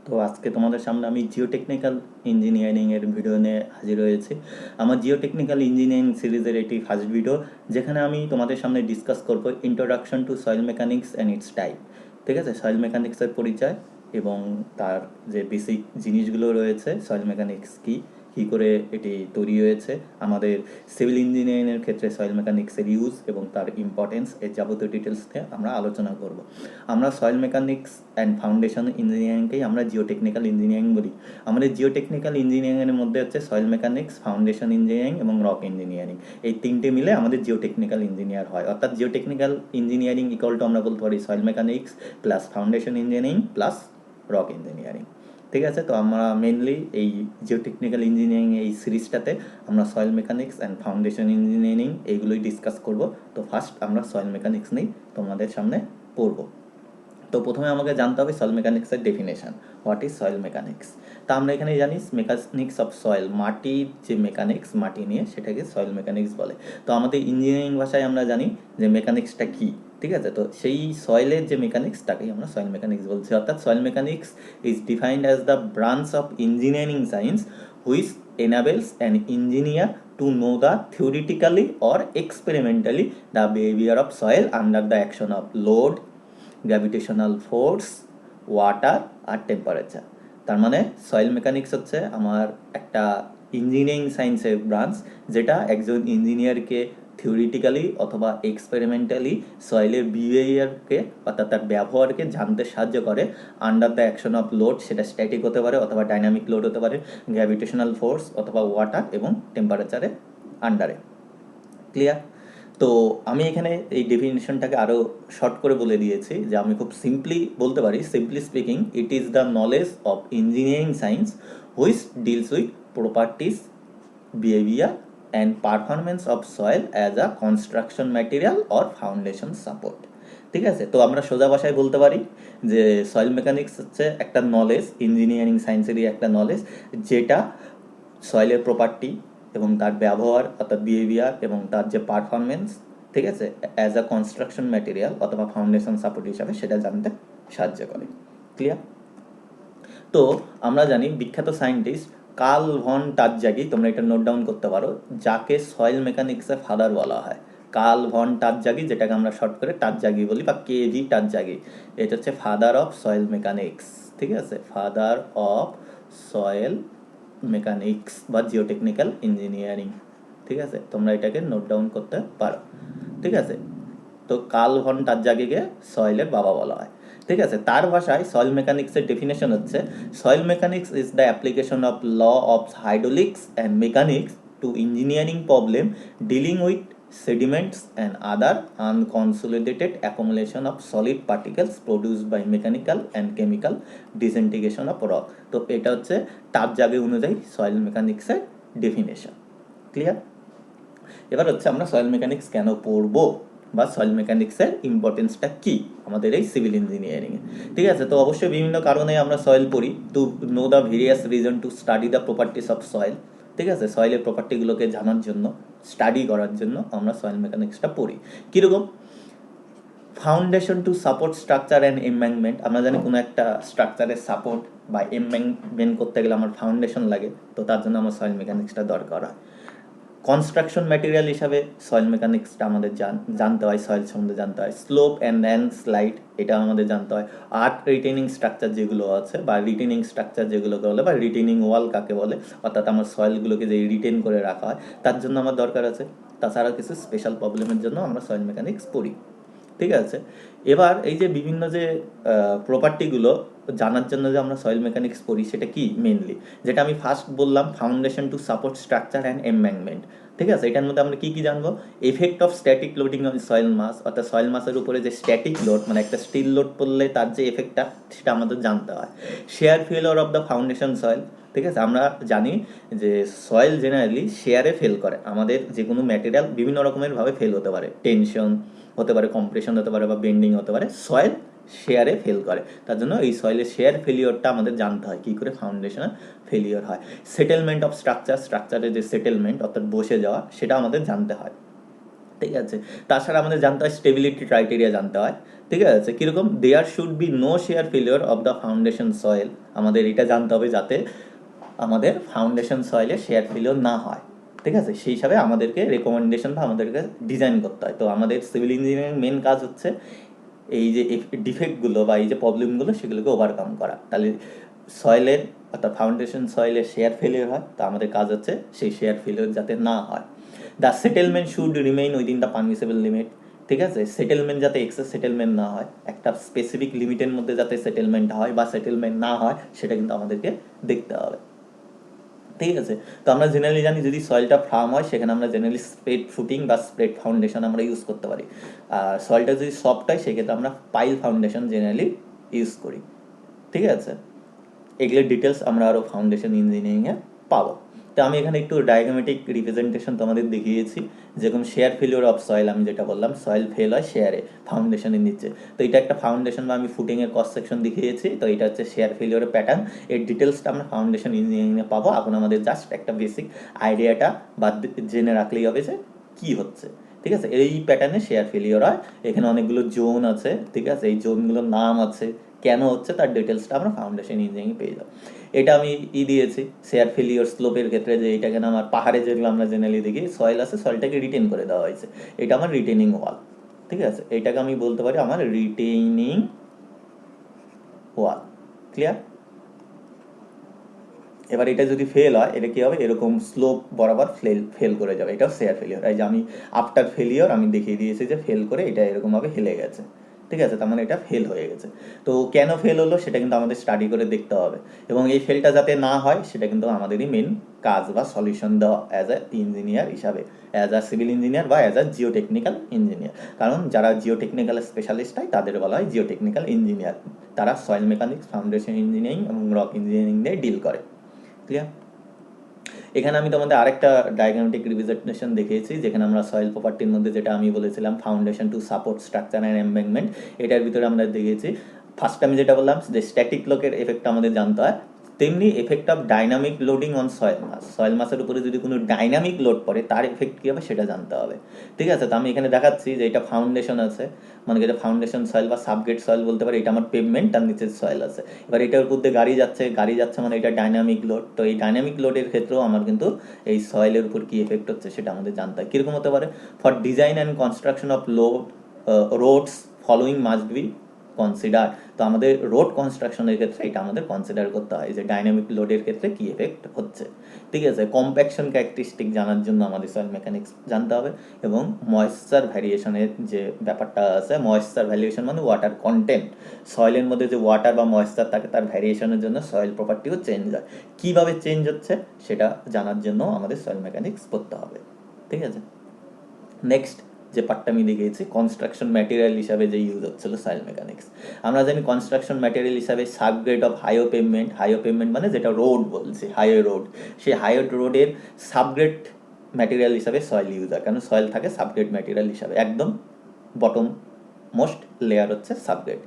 তো আজকে তোমাদের সামনে আমি জিওটেকনিক্যাল ইঞ্জিনিয়ারিং এর ভিডিও নিয়ে হাজির হয়েছি। আমার জিওটেকনিক্যাল ইঞ্জিনিয়ারিং সিরিজের এটি ফার্স্ট ভিডিও, যেখানে আমি তোমাদের সামনে ডিসকাস করব introduction to soil mechanics and it's type. ঠিক আছে, সয়েল মেকানিক্সের পরিচয় এবং তার যে বেসিক জিনিসগুলো রয়েছে, সয়েল মেকানিক্স কী, কী করে এটি তৈরি হয়েছে, আমাদের সিভিল ইঞ্জিনিয়ারিংয়ের ক্ষেত্রে সয়েল মেকানিক্সের ইউজ এবং তার ইম্পর্টেন্স, এর যাবতীয় ডিটেলস নিয়ে আমরা আলোচনা করব। আমরা সয়েল মেকানিক্স অ্যান্ড ফাউন্ডেশন ইঞ্জিনিয়ারিংকেই আমরা জিওটেকনিক্যাল ইঞ্জিনিয়ারিং বলি। আমাদের জিওটেকনিক্যাল ইঞ্জিনিয়ারিংয়ের মধ্যে হচ্ছে সয়েল মেকানিক্স, ফাউন্ডেশন ইঞ্জিনিয়ারিং এবং রক ইঞ্জিনিয়ারিং, এই তিনটে মিলে আমাদের জিওটেকনিক্যাল ইঞ্জিনিয়ার হয়। অর্থাৎ জিওটেকনিক্যাল ইঞ্জিনিয়ারিং ইকুয়াল টু আমরা বলতে পারি soil mechanics plus foundation engineering plus rock engineering. ঠিক আছে, তো আমরা মেনলি এই জিওটেকনিক্যাল ইঞ্জিনিয়ারিং এই সিরিজটাতে আমরা soil mechanics and foundation engineering এইগুলোই ডিসকাস করব। তো ফার্স্ট আমরা সয়েল মেকানিক্স নিয়েই তোমাদের সামনে পড়ব। তো প্রথমে আমাকে জানতে হবে সয়েল মেকানিক্সের definition. What is soil mechanics? তা আমরা এখানে জানি মেকানিক্স অফ সয়েল, মাটির যে মেকানিক্স, মাটি নিয়ে, সেটাকে সয়েল মেকানিক্স বলে। তো আমাদের ইঞ্জিনিয়ারিং ভাষায় আমরা জানি যে মেকানিক্সটা কী। ঠিক আছে, তো সেই সয়েলের যে মেকানিক্স, তাকেই আমরা সয়েল মেকানিক্স বলছি। অর্থাৎ soil mechanics is defined as the branch of engineering science which enables an engineer to know the theoretically or experimentally the behavior of soil under the action of load, gravitational force, water আর temperature. তার মানে soil mechanics হচ্ছে আমার একটা engineering সায়েন্সের branch, যেটা একজন ইঞ্জিনিয়ারকে theoretically অথবা এক্সপেরিমেন্টালি সয়েলের বিহেভিয়ারকে অর্থাৎ তার ব্যবহারকে জানতে সাহায্য করে under the action of load, সেটা স্ট্যাটিক হতে পারে অথবা ডাইনামিক লোড হতে পারে, গ্র্যাভিটেশনাল ফোর্স অথবা ওয়াটার এবং টেম্পারেচারের আন্ডারে। ক্লিয়ার? তো আমি এখানে এই ডেফিনেশনটাকে আরও শর্ট করে বলে দিয়েছি, যে আমি খুব সিম্পলি বলতে পারি, simply speaking, it is the knowledge of engineering science which deals with properties, behaviour and performance of soil as a construction material or foundation support. ঠিক আছে, তো আমরা সোজা ভাষায় বলতে পারি যে সয়েল মেকানিক্স হচ্ছে একটা নলেজ, ইঞ্জিনিয়ারিং সায়েন্সেরই একটা নলেজ, যেটা সয়েলের প্রপার্টি এবং তার ব্যবহার অর্থাৎ বিহেভিয়ার এবং তার যে পারফরমেন্স, ঠিক আছে, অ্যাজ আ কনস্ট্রাকশন ম্যাটেরিয়াল অথবা ফাউন্ডেশন সাপোর্ট হিসাবে সেটা জানতে সাহায্য করে। ক্লিয়ার? তো আমরা জানি বিখ্যাত সায়েন্টিস্ট কার্ল ভন টাটজাগি, তোমরা এটা নোট ডাউন করতে পারো, যাকে সয়েল মেকানিক্সের ফাদার বলা হয়। কার্ল ভন টাটজাগি, যেটাকে আমরা শর্ট করে টাটজাগি বলি বা কেভি টাটজাগি, এটা হচ্ছে ফাদার অফ সয়েল মেকানিক্স। ঠিক আছে, ফাদার অফ সয়েল মেকানিক্স বা জিওটেকনিক্যাল ইঞ্জিনিয়ারিং। ঠিক আছে, তোমরা এটাকে নোট ডাউন করতে পারো। ঠিক আছে, তো কার্ল ভন টাটজাগিকে সয়েলের বাবা বলা হয়। ঠিক আছে, তার ভাষায় সয়েল মেকানিক্সের ডেফিনেশন হচ্ছে, soil mechanics is the application of law of hydraulics and mechanics to engineering problem dealing with sediments and other unconsolidated accumulation of solid particles produced by mechanical and chemical disintegration of rock। তো এটা হচ্ছে টাটজাগি অনুযায়ী soil মেকানিক্সের definition. Clear? এবার হচ্ছে আমরা soil mechanics কেন পড়বো বা সয়েল মেকানিক্সের ইম্পর্টেন্সটা কী আমাদের এই সিভিল ইঞ্জিনিয়ারিংয়ে। ঠিক আছে, তো অবশ্যই বিভিন্ন কারণে আমরা সয়েল পড়ি, to know the various reason to study the properties of soil. ঠিক আছে, সয়েলের প্রপার্টিগুলোকে জানার জন্য, স্টাডি করার জন্য আমরা সয়েল মেকানিক্সটা পড়ি। কীরকম? Foundation to support structure and embankment. আমরা জানি কোনো একটা স্ট্রাকচারের সাপোর্ট বা এমব্যাঙ্কমেন্ট করতে গেলে আমার ফাউন্ডেশন লাগে, তো তার জন্য আমার সয়েল মেকানিক্সটা দরকার হয়। কনস্ট্রাকশন ম্যাটেরিয়াল হিসাবে সয়েল মেকানিক্সটা আমাদের জানতে হয়, সয়েল সম্বন্ধে জানতে হয়। স্লোপ অ্যান্ড ল্যান্ডস্লাইড, এটা আমাদের জানতে হয়। আর্ট রিটেনিং স্ট্রাকচার যেগুলো আছে বা রিটেনিং স্ট্রাকচার যেগুলোকে বলে বা রিটেনিং ওয়াল কাকে বলে, অর্থাৎ আমার সয়েলগুলোকে যে রিটেন করে রাখা হয়, তার জন্য আমার দরকার আছে। তাছাড়া কিছু স্পেশাল প্রবলেমের জন্য আমরা সয়েল মেকানিক্স পড়ি। ঠিক আছে, এবার এই যে বিভিন্ন যে প্রপার্টিগুলো জানার জন্য যে আমরা সয়েল মেকানিক্স পড়ি, সেটা কি মেনলি, যেটা আমি ফার্স্ট বললাম, foundation to support structure and embankment. ঠিক আছে, এটার মধ্যে আমরা কি কি জানবো? Effect of static loading on soil mass, অর্থাৎ সয়েল মাসের উপরে যে স্ট্যাটিক লোড, মানে একটা স্টিল লোড পড়লে তার যে এফেক্টটা, সেটা আমাদের জানতে হয়। Share failure of the foundation soil. ঠিক আছে, আমরা জানি যে সয়েল জেনারেলি শেয়ারে ফেল করে। আমাদের যে কোনো ম্যাটেরিয়াল বিভিন্ন রকমের ভাবে ফেল হতে পারে, টেনশন হতে পারে, কম্প্রেশন হতে পারে বা বেন্ডিং হতে পারে, সয়েল শেয়ারে ফেল করে। তার জন্য এই সয়েলের শেয়ার ফেলিওরটা আমাদের জানতে হয়, কী করে ফাউন্ডেশনের ফেলিওর হয়। সেটেলমেন্ট অফ স্ট্রাকচার, স্ট্রাকচারের যে সেটেলমেন্ট অর্থাৎ বসে যাওয়া, সেটা আমাদের জানতে হয়। ঠিক আছে। তাছাড়া আমাদের জানতে হয় স্টেবিলিটি ক্রাইটেরিয়া জানতে হয়, ঠিক আছে। কীরকম, there should be no shear failure of the foundation soil, আমাদের এটা জানতে হবে যাতে আমাদের ফাউন্ডেশন সয়েলে শেয়ার ফেলিওর না হয়, ঠিক আছে। সেই হিসাবে আমাদেরকে রেকমেন্ডেশন বা আমাদেরকে ডিজাইন করতে হয়। তো আমাদের সিভিল ইঞ্জিনিয়ারিং মেন কাজ হচ্ছে এই যে ডিফেক্টগুলো বা এই যে প্রবলেমগুলো সেগুলোকে ওভারকাম করা। তাহলে সয়েলের অর্থাৎ ফাউন্ডেশন সয়েলের শেয়ার ফেলিওর হয়, তো আমাদের কাজ হচ্ছে সেই শেয়ার ফেলিওর যাতে না হয়। The settlement should remain within the permissible limit, ঠিক আছে। সেটেলমেন্ট যাতে এক্সেস সেটেলমেন্ট না হয়, একটা স্পেসিফিক লিমিটের মধ্যে যাতে সেটেলমেন্ট হয় বা সেটেলমেন্ট না হয় সেটা কিন্তু আমাদেরকে দেখতে হবে, ঠিক আছে। তো আমরা জেনারেলি জানি যদি সয়েলটা ফার্ম হয় সেখানে আমরা জেনারেলি স্প্রেড ফুটিং বা স্প্রেড ফাউন্ডেশন আমরা ইউজ করতে পারি। আর সয়েলটা যদি সফট হয় সেক্ষেত্রে আমরা পাইল ফাউন্ডেশন জেনারেলি ইউজ করি, ঠিক আছে। এগুলোর ডিটেলস আমরা আরও ফাউন্ডেশন ইঞ্জিনিয়ারিংয়ে পাবো। তো আমি এখানে একটু ডায়াগ্রামেটিক রিপ্রেজেন্টেশন তোমাদের দেখিয়েছি, যেরকম শেয়ার ফেলিওর অফ সয়েল, আমি যেটা বললাম সয়েল ফেল হয় শেয়ারে ফাউন্ডেশনের নিচে, তো এটা একটা ফাউন্ডেশন বা আমি ফুটিংয়ের কস্ট সেকশন দেখিয়েছি, তো এটা হচ্ছে শেয়ার ফেলিওরের প্যাটার্ন। এর ডিটেলসটা আমরা ফাউন্ডেশন ইঞ্জিনিয়ারিংয়ে পাবো। এখন আমাদের জাস্ট একটা বেসিক আইডিয়াটা বা জেনে রাখলেই হবে যে কী হচ্ছে, ঠিক আছে। এই প্যাটার্নে শেয়ার ফেলিওর হয়, এখানে অনেকগুলো জোন আছে, ঠিক আছে। এই জোনগুলোর নাম আছে, কেন হচ্ছে তার ডিটেলসটা আমরা ফাউন্ডেশন ইঞ্জিনিয়ারিং পেয়ে যাবো। এটা আমি দিয়েছি শেয়ার ফেলিওর স্লোপের ক্ষেত্রে, যে এটা কেন আমার পাহাড়ে যেগুলো আমরা জেনারেলি দেখি সয়েল আছে, সয়েলটাকে রিটেন করে দেওয়া হয়েছে, এটা আমার রিটেনিং ওয়াল, ঠিক আছে। এটাকে আমি বলতে পারি আমার রিটেনিং ওয়াল, ক্লিয়ার। এবার এটা যদি ফেল হয় এটা কী হবে, এরকম স্লোপ বরাবর ফেল করে যাবে, এটাও শেয়ার ফেলিওর। এই যে আমি আফটার ফেলিওর আমি দেখিয়ে দিয়েছি যে ফেল করে এটা এরকমভাবে হেলে গেছে, ঠিক আছে। তার মানে এটা ফেল হয়ে গেছে। তো কেন ফেল হলো সেটা কিন্তু আমাদের স্টাডি করে দেখতে হবে, এবং এই ফেলটা যাতে না হয় সেটা কিন্তু আমাদেরই মেন কাজ বা সলিউশন দেওয়া অ্যাজ এ ইঞ্জিনিয়ার হিসাবে, অ্যাজ আ সিভিল ইঞ্জিনিয়ার বা as a Jio technical engineer. কারণ যারা জিও টেকনিক্যাল স্পেশালিস্ট হয় তাদের বলা হয় জিও টেকনিক্যাল ইঞ্জিনিয়ার, তারা সয়েল মেকানিক্স, ফাউন্ডেশন ইঞ্জিনিয়ারিং এবং রক ইঞ্জিনিয়ারিং নিয়ে ডিল করে, ক্লিয়ার। এখানে আমি তোমাদের আরেকটা ডায়াগ্রামেটিক রিপ্রেজেন্টেশন দেখিয়েছি, যেখানে আমরা সয়েল প্রপার্টির মধ্যে যেটা আমি বলেছিলাম foundation to support structure and embankment, এটার ভিতরে আমরা দেখিয়েছি ফার্স্ট আমি যেটা বললাম যে স্ট্যাটিক লোকের এফেক্ট আমাদের জানতে হয়, তেমনি effect of dynamic loading on soil mass, soil মাসের উপরে যদি কোনো ডাইনামিক লোড পড়ে তার এফেক্ট কী হবে সেটা জানতে হবে, ঠিক আছে। তো আমি এখানে দেখাচ্ছি যে এটা ফাউন্ডেশন আছে, মানে এটা ফাউন্ডেশন সয়েল বা সাবগ্রেড সয়েল বলতে পারি, এটা আমার পেভমেন্ট, তার নিচে সয়েল আছে। এবার এটার উপর দিয়ে গাড়ি যাচ্ছে মানে এটা ডাইনামিক লোড। তো এই ডাইনামিক লোডের ক্ষেত্রেও আমার কিন্তু এই সয়েলের উপর কী এফেক্ট হচ্ছে সেটা আমাদের জানতে হয়। কীরকম হতে পারে, for design and construction of roads following must be consider. তো আমাদের রোড কনস্ট্রাকশনের ক্ষেত্রে এটা আমাদের কনসিডার করতে হয় যে ডাইনামিক লোডের ক্ষেত্রে কী এফেক্ট হচ্ছে, ঠিক আছে। কম্প্যাকশন ক্যারেক্টারিস্টিক জানার জন্য আমাদের সয়েল মেকানিক্স জানতে হবে, এবং ময়েশ্চার ভ্যারিয়েশনের যে ব্যাপারটা আছে, ময়েশ্চার ভ্যারিয়েশন মানে ওয়াটার কন্টেন্ট, সয়েলের মধ্যে যে ওয়াটার বা ময়েশ্চার থাকে তার ভ্যারিয়েশনের জন্য সয়েল প্রপার্টিও চেঞ্জ হয়, কীভাবে চেঞ্জ হচ্ছে সেটা জানার জন্য আমাদের সয়েল মেকানিক্স পড়তে হবে, ঠিক আছে। নেক্সট যে পার্টটা আমি দেখিয়েছি কনস্ট্রাকশন ম্যাটেরিয়াল হিসাবে যে ইউজ হচ্ছিল সয়েল মেকানিক্স, আমরা জানি কনস্ট্রাকশন ম্যাটেরিয়াল হিসাবে সাবগ্রেড অফ হাইও পেভমেন্ট মানে যেটা রোড বলছে, হাইওয়ে রোড, সেই হাইওয়ে রোডের সাবগ্রেড ম্যাটেরিয়াল হিসাবে সয়েল ইউজ হয়, কারণ সয়েল থাকে সাবগ্রেড ম্যাটেরিয়াল হিসাবে, একদম বটম মোস্ট লেয়ার হচ্ছে সাবগ্রেড।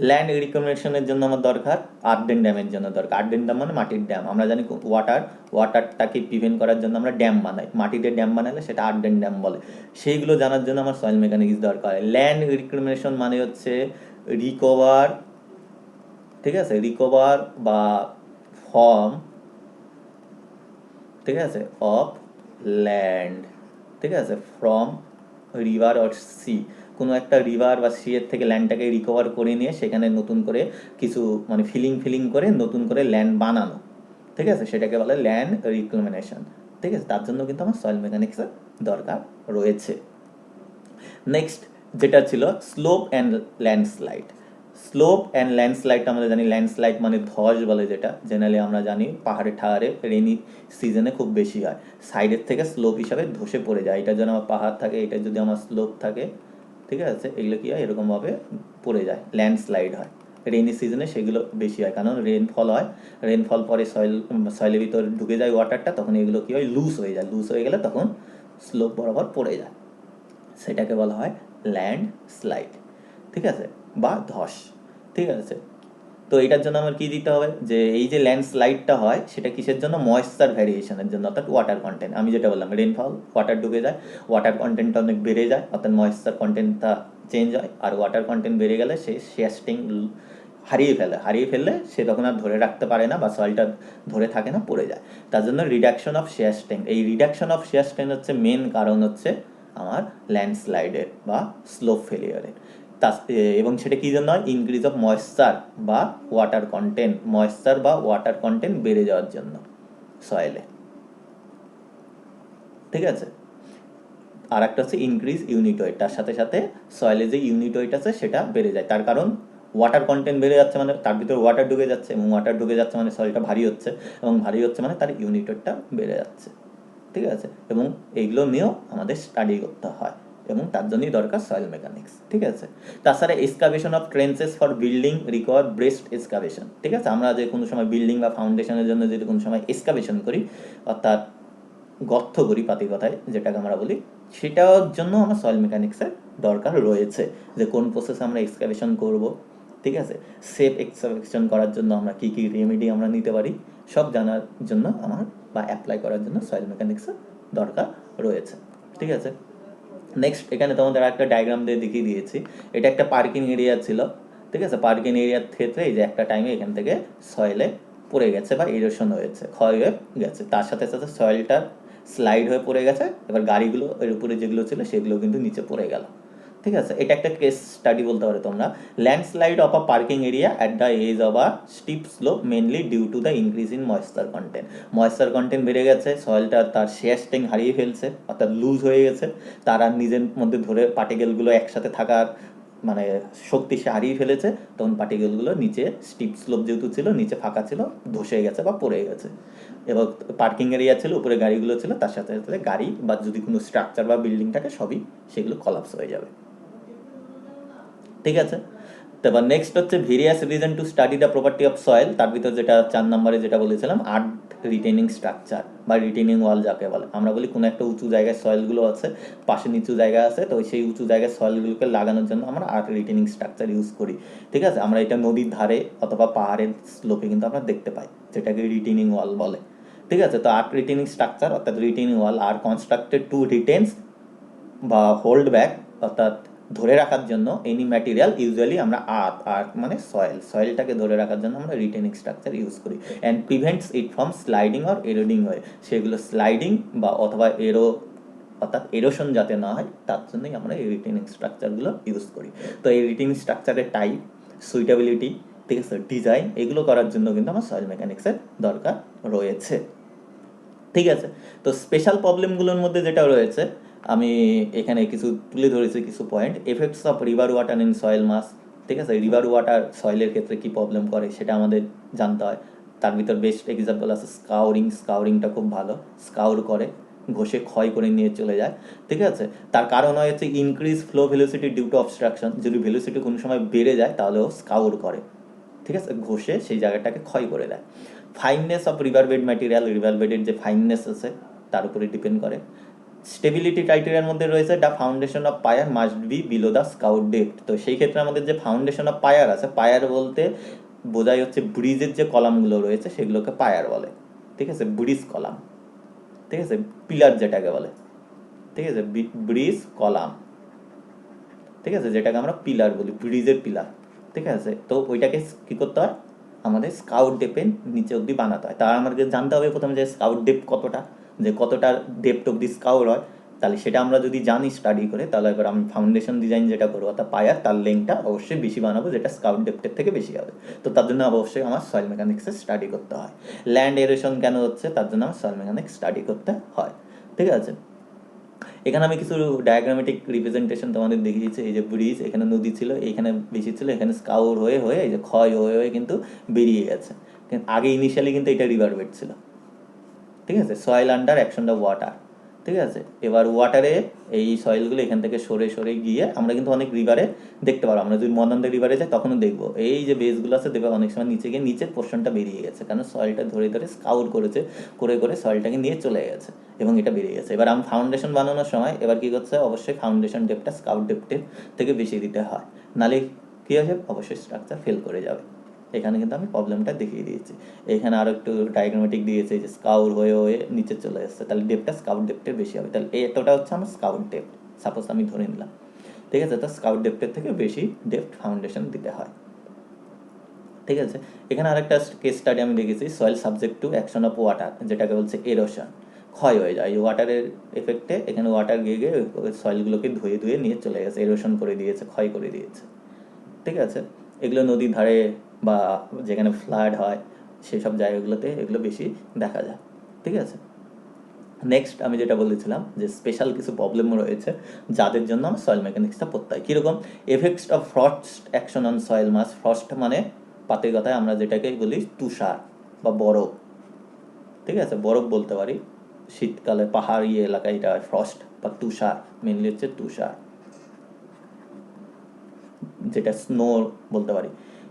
ল্যান্ড রিকমেন্ডেশনের জন্য আমার দরকার আর্দেন ড্যামের জন্য দরকার, আর্দেন ড্যাম মানে মাটির ড্যাম, আমরা জানি ওয়াটারটাকে প্রিভেন্ট করার জন্য আমরা ড্যাম বানাই, মাটিতে ড্যাম বানালে সেটা আর্দেন ড্যাম বলে, সেইগুলো জানার জন্য আমার সয়েল মেকানিক্স দরকার। ল্যান্ড রিকমেন্ডেশন মানে হচ্ছে রিকভার, ঠিক আছে, রিকভার বা ফর্ম, ঠিক আছে, অফ ল্যান্ড, ঠিক আছে, ফ্রম রিভার অর সি, কোনো একটা রিভার বা সি এর থেকে ল্যান্ডটাকে রিকভার করে নিয়ে সেখানে নতুন করে কিছু মানে ফিলিং করে নতুন করে ল্যান্ড বানানো, ঠিক আছে, সেটাকে বলে ল্যান্ড রিক্লেমেশন, ঠিক আছে। তার জন্য কিন্তু আমার সয়েল মেকানিক্সের দরকার রয়েছে। নেক্সট যেটা ছিল slope and landslide. Slope and ল্যান্ডস্লাইডটা আমরা জানি, ল্যান্ডস্লাইড মানে ধস বলে, যেটা জেনারেলি আমরা জানি পাহাড়ে ঠাহারে রেনি সিজনে খুব বেশি হয়, সাইডের থেকে স্লোপ হিসাবে ধসে পড়ে যায়, এটা যেন আমার পাহাড় থাকে, এটা যদি আমার স্লোপ থাকে, ঠিক আছে, এগুলো কী হয় এরকমভাবে পড়ে যায়, ল্যান্ডস্লাইড হয়। রেনি সিজনে সেগুলো বেশি হয়, কারণ রেনফল হয়, রেনফল পরে সয়েলের ভিতর ঢুকে যায় ওয়াটারটা, তখন এগুলো কী হয় লুজ হয়ে যায়, লুজ হয়ে গেলে তখন স্লোপ বরাবর পড়ে যায়, সেটাকে বলা হয় ল্যান্ডস্লাইড, ঠিক আছে, বা ধস, ঠিক আছে। তো এটার জন্য আমার কি দিতে হবে, যে এই যে ল্যান্ডস্লাইডটা হয় সেটা কিসের জন্য, ময়েশ্চার ভ্যারিয়েশনের জন্য, অর্থাৎ ওয়াটার কন্টেন্ট। আমি যেটা বললাম রেনফল, ওয়াটার ঢুকে যায়, ওয়াটার কন্টেন্টটা অনেক বেড়ে যায়, অর্থাৎ ময়েশ্চার কন্টেন্টটা চেঞ্জ হয়, আর ওয়াটার কন্টেন্ট বেড়ে গেলে সে শেয়াস্টিং হারিয়ে ফেললে সে তখন আর ধরে রাখতে পারে না, বা সয়েলটা ধরে থাকে না, পড়ে যায়। তার জন্য রিডাকশন অফ শেয়ার স্ট্রেংথ, এই রিডাকশন অফ শেয়ার স্ট্রেংথ হচ্ছে মেন কারণ হচ্ছে আমার ল্যান্ডস্লাইডের বা স্লোপ ফেলিয়ারের। এবং সেটা কী জন্য হয়, ইনক্রিজ অফ ময়েশ্চার বা ওয়াটার কন্টেন্ট, ময়েশ্চার বা ওয়াটার কন্টেন্ট বেড়ে যাওয়ার জন্য সয়েলে। ঠিক আছে, আর একটা হচ্ছে ইনক্রিজ ইউনিট ওয়েট, তার সাথে সাথে সয়েলে যে ইউনিট ওয়েট আছে সেটা বেড়ে যায়। তার কারণ ওয়াটার কন্টেন্ট বেড়ে যাচ্ছে মানে তার ভিতরে ওয়াটার ঢুকে যাচ্ছে, এবং ওয়াটার ঢুকে যাচ্ছে মানে সয়েলটা ভারী হচ্ছে, এবং ভারী হচ্ছে মানে তার ইউনিট ওয়েটটা বেড়ে যাচ্ছে। ঠিক আছে, এবং এইগুলো নিয়েও আমাদের স্টাডি করতে হয়, এবং তার জন্যই দরকার সয়েল মেকানিক্স। ঠিক আছে, তাছাড়া excavation of trenches for building require braced excavation. ঠিক আছে, আমরা যে কোনো সময় বিল্ডিং বা ফাউন্ডেশনের জন্য যদি কোনো সময় এক্সকাভেশন করি, অর্থাৎ গর্ত করি পাতি কথায় যেটাকে আমরা বলি, সেটার জন্য আমার সয়েল মেকানিক্সের দরকার রয়েছে, যে কোন প্রসেসে আমরা এক্সকাভেশন করব। ঠিক আছে, সেফ এক্সকাভেশন করার জন্য আমরা কী কী রেমেডি আমরা নিতে পারি, সব জানার জন্য আমার বা অ্যাপ্লাই করার জন্য সয়েল মেকানিক্সের দরকার রয়েছে। ঠিক আছে, নেক্সট এখানে তোমাদের একটা ডায়াগ্রাম দিয়ে দেখিয়ে দিয়েছি। এটা একটা পার্কিং এরিয়া ছিল। ঠিক আছে, পার্কিং এরিয়ার ক্ষেত্রে এই যে একটা টাইমে এখান থেকে সয়েলে পড়ে গেছে বা ইরোশন হয়েছে, ক্ষয় হয়ে গেছে, তার সাথে সাথে সয়েলটা স্লাইড হয়ে পড়ে গেছে, এবার গাড়িগুলো এর উপরে যেগুলো ছিল সেগুলো কিন্তু নিচে পড়ে গেল। ঠিক আছে, এটা একটা কেস স্টাডি বলতে পারো তোমরা। Landslide of a parking area at the edge of a steep slope mainly due to the increase in moisture content. Moisture content বেড়ে গেছে, সয়েলটা তার শেয়ার স্ট্রেং হারিয়ে ফেলছে, অর্থাৎ লুজ হয়ে গেছে, তার আর নিজের মধ্যে ধরে পার্টিকেলগুলো একসাথে থাকার মানে শক্তি সে হারিয়ে ফেলেছে, তখন পার্টিকেলগুলো নিচে স্টিপ স্লোপ যেহেতু ছিল, নিচে ফাঁকা ছিল, ধসে গেছে বা পড়ে গেছে। এবং পার্কিং এরিয়া ছিল, উপরে গাড়িগুলো ছিল, তার সাথে সাথে গাড়ি বা যদি কোনো স্ট্রাকচার বা বিল্ডিং থাকে সবই সেগুলো কলাপস হয়ে যাবে। ঠিক আছে, তারপর নেক্সট হচ্ছে various reason to study the property of soil. তার ভিতর যেটা 4 নম্বরে যেটা বলেছিলাম, আর্থ রিটেনিং স্ট্রাকচার বা রিটেনিং ওয়াল যাকে বলে। আমরা বলি কোনো একটা উঁচু জায়গায় সয়েলগুলো আছে, পাশে নিচু জায়গা আছে, তো সেই উঁচু জায়গায় সয়েলগুলোকে লাগানোর জন্য আমরা আর্থ রিটেনিং স্ট্রাকচার ইউজ করি। ঠিক আছে, আমরা এটা নদীর ধারে অথবা পাহাড়ের স্লোপে কিন্তু আমরা দেখতে পাই, যেটাকে রিটেনিং ওয়াল বলে। ঠিক আছে, তো আর্থ রিটেনিং স্ট্রাকচার অর্থাৎ রিটেনিং ওয়াল আর কনস্ট্রাক্টেড টু রিটেন্স বা হোল্ড ব্যাক, অর্থাৎ ধরে রাখার জন্য এনি ম্যাটেরিয়াল, ইউজুয়ালি আমরা আর্থ মানে সয়েলটাকে ধরে রাখার জন্য আমরা রিটেনিং স্ট্রাকচার ইউজ করি, and prevents it from sliding or eroding হয়ে, সেগুলো স্লাইডিং বা অথবা অর্থাৎ এরোশন যাতে না হয় তার জন্যই আমরা এই রিটেনিং স্ট্রাকচারগুলো ইউজ করি। তো এই রিটেনিং স্ট্রাকচারের টাইপ, সুইটেবিলিটি, ঠিক আছে, ডিজাইন, এগুলো করার জন্য কিন্তু আমার সয়েল মেকানিক্সের দরকার রয়েছে। ঠিক আছে, তো স্পেশাল প্রবলেমগুলোর মধ্যে যেটা রয়েছে আমি এখানে কিছু তুলে ধরেছি, কিছু point. Effects of river water in soil mass. ঠিক আছে, রিভার ওয়াটার সয়েলের ক্ষেত্রে কি প্রবলেম করে সেটা আমাদের জানতে হয়। তার ভিতর বেস্ট এক্সাম্পল আছে স্কাউরিংটা খুব ভালো, স্কাউর করে, ঘষে ক্ষয় করে নিয়ে চলে যায়। ঠিক আছে, তার কারণ হচ্ছে increase flow velocity due to obstruction, যদি ভেলোসিটি কোনো সময় বেড়ে যায় তাহলেও স্কাউর করে। ঠিক আছে, ঘষে সেই জায়গাটাকে ক্ষয় করে দেয়। Fineness of river bed material, river বেডের যে ফাইননেস আছে তার উপরে ডিপেন্ড করে। স্টেবিলিটি ক্রাইটেরিয়ার মধ্যে রয়েছে the foundation of pier must be below the scour depth. তো সেই ক্ষেত্রে আমাদের যে ফাউন্ডেশন অফ পায়ার আছে, পায়ার বলতে বোঝাই হচ্ছে ব্রিজের যে কলামগুলো রয়েছে সেগুলোকে পায়ার বলে। ঠিক আছে, ব্রিজ কলাম, ঠিক আছে, পিলার যেটাকে বলে। ঠিক আছে, ব্রিজ কলাম, ঠিক আছে, যেটাকে আমরা পিলার বলি, ব্রিজের পিলার। ঠিক আছে, তো ওইটাকে কি করতে হয়, আমাদের স্কাউট ডেপের নিচে অবধি বানাতে হয়। তার আমাকে জানতে হবে প্রথমে যে স্কাউট ডেপ কতটা, যে কতটা ডেপথ অবধি স্কাউট হয়। তাহলে সেটা আমরা যদি জানি স্টাডি করে, তাহলে এবার আমি ফাউন্ডেশন ডিজাইন যেটা করবো অর্থাৎ পায়ার, তার লেংথটা অবশ্যই বেশি বানাবো, যেটা স্কাউট ডেপথের থেকে বেশি হবে। তো তার জন্য অবশ্যই আমার সয়েল মেকানিক্সের স্টাডি করতে হয়। ল্যান্ড এরোশন কেন হচ্ছে তার জন্য আমার সয়েল মেকানিক্স স্টাডি করতে হয়। ঠিক আছে, এখানে আমি কিছু ডায়াগ্রামেটিক রিপ্রেজেন্টেশন তোমাদের দেখিয়েছি। এই যে ব্রিজ, এখানে নদী ছিল, এখানে বেশি ছিল, এখানে স্কাউর হয়ে হয়ে এই যে ক্ষয় হয়ে হয়ে কিন্তু বেরিয়ে গেছে। আগে ইনিশিয়ালি কিন্তু এটা রিভার বেড ছিল। ঠিক আছে, soil under action the water. ঠিক আছে, এবার ওয়াটারে এই সয়েলগুলো এখান থেকে সরে সরে গিয়ে আমরা কিন্তু অনেক রিভারে দেখতে পারবো, আমরা যদি মন্দান্দা রিভারে যাই তখনও দেখবো এই যে বেসগুলো আছে, দেখবে অনেক সময় নিচে গিয়ে নিচের পোর্শনটা বেরিয়ে গেছে, কারণ সয়েলটা ধরে ধরে স্কাউট করেছে, করে করে সয়েলটাকে নিয়ে চলে গেছে এবং এটা বেরিয়ে গেছে। এবার আমি ফাউন্ডেশন বানানোর সময় এবার কি করতে হয়, অবশ্যই ফাউন্ডেশন ডেপটা স্কাউট ডেপটের থেকে বেশি দিতে হয়, নাহলে কী আছে, অবশ্যই স্ট্রাকচার ফেল করে যাবে এখানে কিন্তু আমি প্রবলেমটা দেখিয়ে দিয়েছি। এখানে আরও একটু ডায়াগ্রামেটিক দিয়েছে যে স্কাউর হয়ে হয়ে নিচে চলে আসছে, তাহলে ডেপটা স্কাউট ডেপ্টের বেশি হবে, তাহলে এতটা হচ্ছে আমার স্কাউট ডেপ্ট, সাপোজ আমি ধরে নিলাম। ঠিক আছে, তো স্কাউট ডেপ্টের থেকে বেশি ডেপ্ট ফাউন্ডেশন দিতে হয়। ঠিক আছে, এখানে আরেকটা কেস স্টাডি আমি দেখেছি, soil subject to action of water, যেটাকে বলছে এরোশন, ক্ষয় হয়ে যায়। এই ওয়াটারের এফেক্টে এখানে ওয়াটার গিয়ে গিয়ে সয়েলগুলোকে ধুয়ে ধুয়ে নিয়ে চলে গেছে, এরোশন করে দিয়েছে, ক্ষয় করে দিয়েছে। ঠিক আছে, এগুলো নদীর ধারে বা যেখানে ফ্লাড হয় সেই সব জায়গাগুলোতে এগুলো বেশি দেখা যায়। ঠিক আছে, নেক্সট আমি যেটা বলেছিলাম যে স্পেশাল কিছু প্রবলেম রয়েছে যাদের জন্য আমার সয়েল মেকানিক্সটা পড়তে হয়। কীরকম? Effects of frost action on soil mass. Frost মানে পাতের কথায় আমরা যেটাকে বলি তুষার বা বরফ। ঠিক আছে, বরফ বলতে পারি, শীতকালে পাহাড়ি এলাকায় এটা ফ্রস্ট বা তুষার, মেনলি হচ্ছে তুষার, যেটা স্নো বলতে পারি।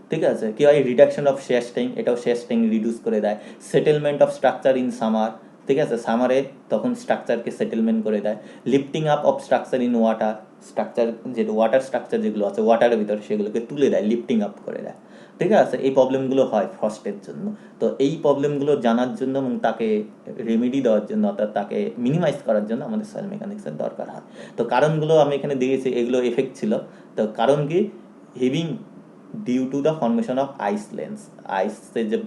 ঠিক আছে, কি হয়? রিডাকশন অফ শেয়ার, এটাও শেয়ার রিডিউস করে দেয়। Settlement of structure in summer. ঠিক আছে, সামারে তখন স্ট্রাকচারকে সেটেলমেন্ট করে দেয়। Lifting up of structure in water, structure যে ওয়াটার স্ট্রাকচার যেগুলো আছে ওয়াটারের ভিতরে সেগুলোকে তুলে দেয়, লিফটিং আপ করে দেয়। ঠিক আছে, এই প্রবলেমগুলো হয় ফ্রস্টের জন্য। তো এই প্রবলেমগুলো জানার জন্য এবং তাকে রেমেডি দেওয়ার জন্য, অর্থাৎ তাকে মিনিমাইজ করার জন্য আমাদের সয়েল মেকানিক্সের দরকার হয়। তো কারণগুলো আমি এখানে দিয়েছি, এগুলো এফেক্ট ছিল। তো কারণ কি? Heaving due to the formation of ice lens, আইসের যে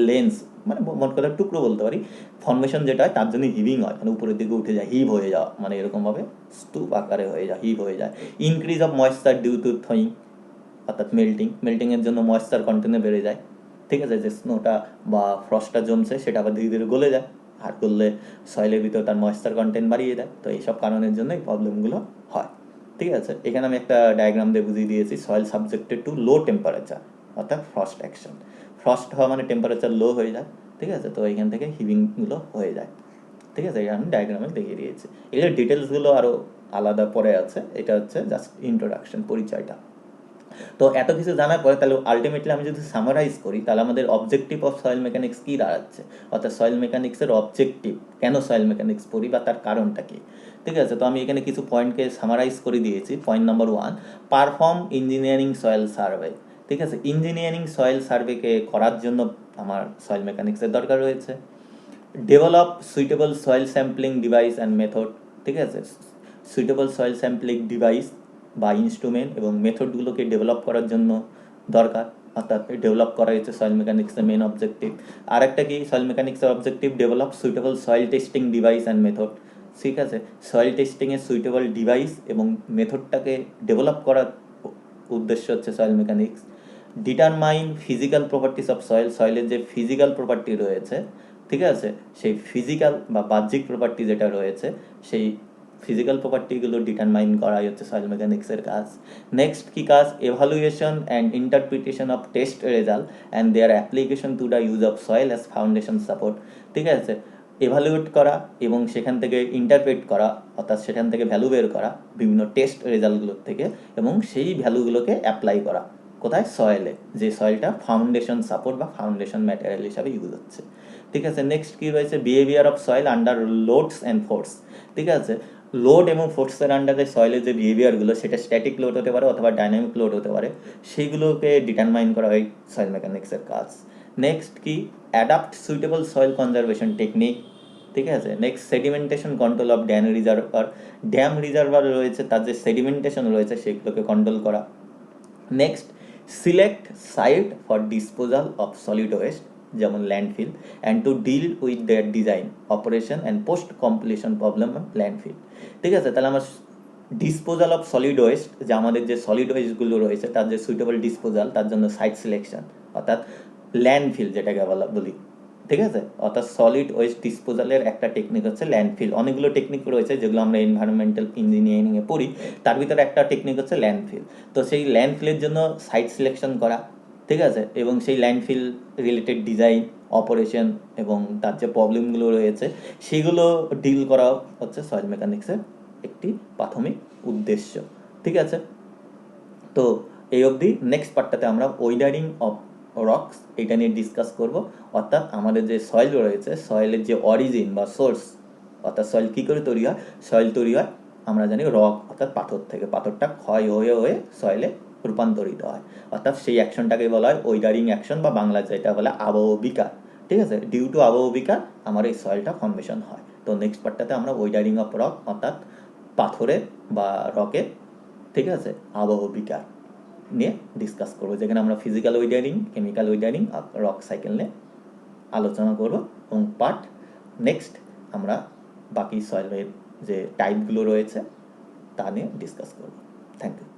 লেন্স মানে মোট কথা টুকরো বলতে পারি, ফর্মেশন যেটা হয় তার জন্য হিভিং হয়, মানে উপরের দিকে উঠে যায়, হিভ হয়ে যাওয়া, মানে এরকমভাবে স্তূপ আকারে হয়ে যায়, হিভ হয়ে যায়। Increase of moisture due to thing, অর্থাৎ মেল্টিংয়ের জন্য ময়েশ্চার কন্টেন্টে বেড়ে যায়। ঠিক আছে, যে স্নোটা বা ফ্রস্টটা জমছে সেটা আবার ধীরে ধীরে গলে যায়, আর গললে সয়েলের ভিতর তার ময়েশ্চার কন্টেন্ট বাড়িয়ে দেয়। তো এইসব কারণের জন্য এই প্রবলেমগুলো হয়। ঠিক আছে, এখানে আমি একটা ডায়াগ্রাম দিয়ে বুঝিয়ে দিয়েছি, soil subjected to low temperature, অর্থাৎ ফ্রস্ট অ্যাকশন। ফ্রস্ট হওয়া মানে টেম্পারেচার লো হয়ে যায়। ঠিক আছে, তো এখান থেকে হিভিংগুলো হয়ে যায়। ঠিক আছে, আমি ডায়াগ্রামে দেখিয়ে দিয়েছি। এগুলোর ডিটেলসগুলো আরও আলাদা পরে আছে, এটা হচ্ছে জাস্ট ইন্ট্রোডাকশন, পরিচয়টা। তো এত কিছু জানার পরে তাহলে আলটিমেটলি আমি যদি সামারাইজ করি, তাহলে আমাদের অবজেক্টিভ অফ সয়েল মেকানিক্স কী দাঁড়াচ্ছে, অর্থাৎ সয়েল মেকানিক্সের অবজেক্টিভ, কেন সয়েল মেকানিক্স পড়ি বা তার কারণটা কী। ঠিক আছে, তো আমি এখানে কিছু পয়েন্টকে সামারাইজ করে দিয়েছি। Point number 1, perform engineering soil survey. ঠিক আছে, ইঞ্জিনিয়ারিং সয়েল সার্ভেকে করার জন্য আমার সয়েল মেকানিক্সের দরকার রয়েছে। Develop suitable soil sampling device and method. ঠিক আছে, সুইটেবল সয়েল স্যাম্পলিং ডিভাইস বা ইনস্ট্রুমেন্ট এবং মেথডগুলোকে ডেভেলপ করার জন্য দরকার, অর্থাৎ ডেভেলপ করা হচ্ছে সয়েল মেকানিক্সের মেন অবজেক্টিভ। আর একটা কি সয়েল মেকানিক্সের objective? Develop suitable soil testing device and method. ঠিক আছে, সয়েল টেস্টিংয়ের সুইটেবল ডিভাইস এবং মেথডটাকে ডেভেলপ করার উদ্দেশ্য হচ্ছে soil mechanics. Determine physical properties of soil, সয়েলের যে ফিজিক্যাল প্রপার্টি রয়েছে, ঠিক আছে, সেই ফিজিক্যাল বা বাহ্যিক প্রপার্টি যেটা রয়েছে সেই ফিজিক্যাল প্রপার্টিগুলো ডিটারমাইন করাই হচ্ছে সয়েল মেকানিক্সের কাজ। নেক্সট কি কাজ? Evaluation and interpretation of test result and their application to the use of soil as foundation support. ঠিক আছে, এভালুয়েট করা এবং সেখান থেকে ইন্টারপ্রেট করা, অর্থাৎ সেখান থেকে ভ্যালু বের করা বিভিন্ন টেস্ট রেজাল্টগুলোর থেকে, এবং সেই ভ্যালুগুলোকে অ্যাপ্লাই করা কোথায়? সয়েলে, যে সয়েলটা ফাউন্ডেশন সাপোর্ট বা ফাউন্ডেশন ম্যাটেরিয়াল হিসাবে ইউজ হচ্ছে। ঠিক আছে, নেক্সট কি রয়েছে? Behaviour of soil under loads and force. ঠিক আছে, লোড এবং ফোর্সের আন্ডারে সয়েলের যে বিহেভিয়ারগুলো, সেটা স্ট্যাটিক লোড হতে পারে অথবা ডাইনামিক লোড হতে পারে, সেইগুলোকে ডিটারমাইন করা হয় সয়েল মেকানিক্সের কাজ। নেক্সট কি? Adapt suitable soil conservation technique. ঠিক আছে, next sedimentation control of dam reservoir. Dam reservoir রয়েছে, তার যে সেডিমেন্টেশন রয়েছে সেগুলোকে কন্ট্রোল করা। Next, select site for disposal of solid waste, যেমন landfill, and to deal with their design, operation and post completion problem of landfill. ঠিক আছে, তাহলে আমার ডিসপোজাল অফ সলিড ওয়েস্ট, যে আমাদের যে সলিড ওয়েস্টগুলো রয়েছে তার যে সুইটেবল ডিসপোজাল, তার জন্য সাইট সিলেকশন, অর্থাৎ ল্যান্ডফিল যেটাকে বলি। ঠিক আছে, অর্থাৎ সলিড ওয়েস্ট ডিসপোজালের একটা টেকনিক হচ্ছে ল্যান্ডফিল। অনেকগুলো টেকনিক রয়েছে যেগুলো আমরা এনভায়রনমেন্টাল ইঞ্জিনিয়ারিংয়ে পড়ি, তার ভিতরে একটা টেকনিক হচ্ছে ল্যান্ডফিল। তো সেই ল্যান্ডফিলের জন্য সাইট সিলেকশন করা, ঠিক আছে, এবং সেই ল্যান্ডফিল রিলেটেড ডিজাইন, অপারেশন এবং তার যে প্রবলেমগুলো রয়েছে সেগুলো ডিল করা হচ্ছে সয়েল মেকানিক্সের একটি প্রাথমিক উদ্দেশ্য। ঠিক আছে, তো এই অবধি। নেক্সট পার্টটাতে আমরা ওয়েদারিং অফ রক্স এটা নিয়ে ডিসকাস করব, অর্থাৎ আমাদের যে সয়েল রয়েছে, সয়েলের যে অরিজিন বা সোর্স, অর্থাৎ সয়েল কী করে তৈরি হয়। সয়েল তৈরি হয় আমরা জানি রক, অর্থাৎ পাথর থেকে। পাথরটা ক্ষয় হয়ে হয়ে সয়েলে রূপান্তরিত হয়, অর্থাৎ সেই অ্যাকশনটাকে বলা হয় ওয়েদারিং অ্যাকশন বা বাংলা যেটা বলে আবহাওয়া বিকার। ঠিক আছে, ডিউ টু আবহাওয়া বিকার আমার এই সয়েলটা ফর্মেশন হয়। তো নেক্সট পার্টটাতে আমরা ওয়েদারিং অফ রক অর্থাৎ পাথরে বা রকে, ঠিক আছে, আবহাওয়া বিকার নিয়ে ডিসকাস করবো, যেখানে আমরা ফিজিক্যাল ওয়েদারিং, কেমিক্যাল ওয়েদারিং আর রক সাইকেল নিয়ে আলোচনা করবো। এবং পার্ট নেক্সট আমরা বাকি সয়েলের যে টাইপগুলো রয়েছে তা নিয়ে ডিসকাস করবো। Thank you.